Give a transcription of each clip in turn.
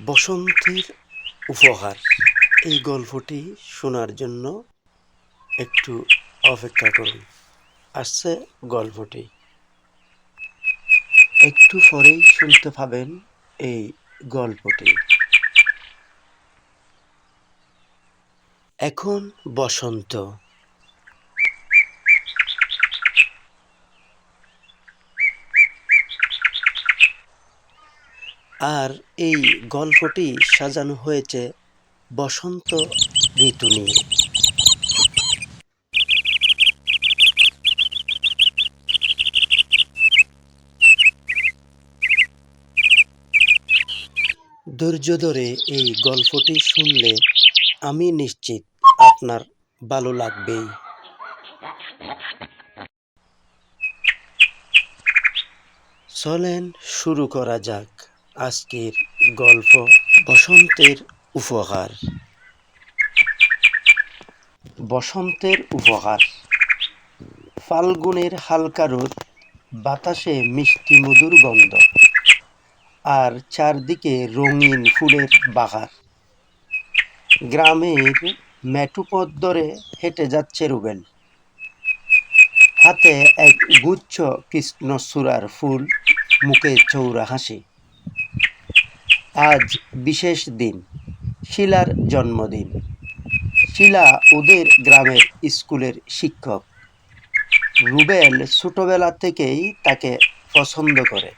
বসন্তের উপহার এই গল্পটি শোনার জন্য একটু অপেক্ষা করুন। আসছে গল্পটি, একটু পরেই শুনতে পাবেন এই গল্পটি। এখন বসন্ত। আর এই গল্পটি সাজানো হয়েছে বসন্ত ঋতু নিয়ে। ধৈর্য ধরে এই গল্পটি শুনলে আমি নিশ্চিত আপনার ভালো লাগবেই। চলেন শুরু করা যাক আজকের গল্প, বসন্তের উপহার। বসন্তের উপহার। ফাল্গুনের হালকা রোদ, বাতাসে মিষ্টি মধুর গন্ধ, আর চারদিকে রঙিন ফুলের বাহার। গ্রামের মেঠো পথ ধরে হেঁটে যাচ্ছে রুবেল, হাতে এক গুচ্ছ কৃষ্ণচূড়ার ফুল, মুখে চৌড়া হাসি। আজ বিশেষ দিন, শিলার জন্মদিন। শিলা ওদের গ্রামের স্কুলের শিক্ষক। রুবেল ছোটবেলা থেকেই তাকে পছন্দ করে,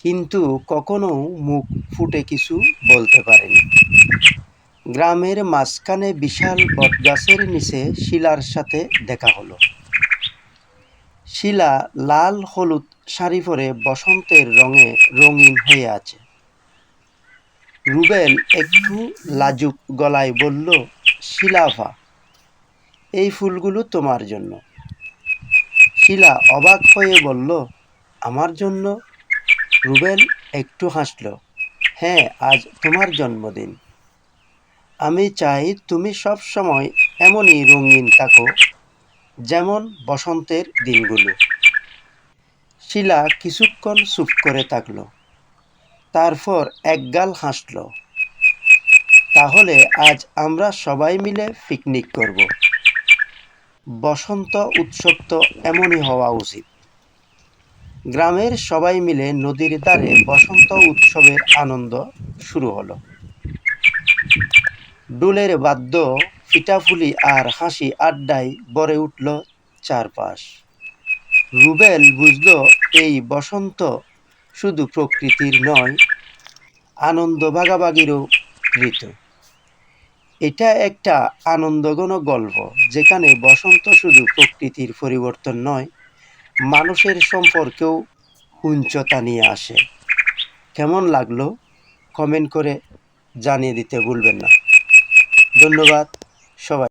কিন্তু কখনো মুখ ফুটে কিছু বলতে পারেনি। গ্রামের মাঝখানে বিশাল বটগাছের নিচে শিলার সাথে দেখা হলো। শিলা লাল হলুদ শাড়ি পরে বসন্তের রঙে রঙিন হয়ে আছে। রুবেল একটু লাজুক গলায় বলল, শিলা আপা, এই ফুলগুলো তোমার জন্য। শিলা অবাক হয়ে বলল, আমার জন্য? রুবেল একটু হাসল, হ্যাঁ, আজ তোমার জন্মদিন। আমি চাই তুমি সব সময় এমনই রঙিন থাকো, যেমন বসন্তের দিনগুলো। শিলা কিছুক্ষণ চুপ করে থাকল, তারপর একগাল হাসল। তাহলে আজ আমরা সবাই মিলে পিকনিক করব। বসন্ত উৎসব তো এমনই হওয়া উচিত। গ্রামের সবাই মিলে নদীর ধারে বসন্ত উৎসবের আনন্দ শুরু হলো। ডোলের বাদ্য, পিঠাপুলি আর হাসি আড্ডায় ভরে উঠল চারপাশ। রুবেল বুঝল, এই বসন্ত শুধু প্রকৃতির নয়, আনন্দ ভাগাভাগিরও ঋতু। এটা একটা আনন্দঘন গল্প, যেখানে বসন্ত শুধু প্রকৃতির পরিবর্তন নয়, মানুষের সম্পর্কেও উচ্চতা নিয়ে আসে। কেমন লাগলো কমেন্ট করে জানিয়ে দিতে ভুলবেন না। ধন্যবাদ সবাই।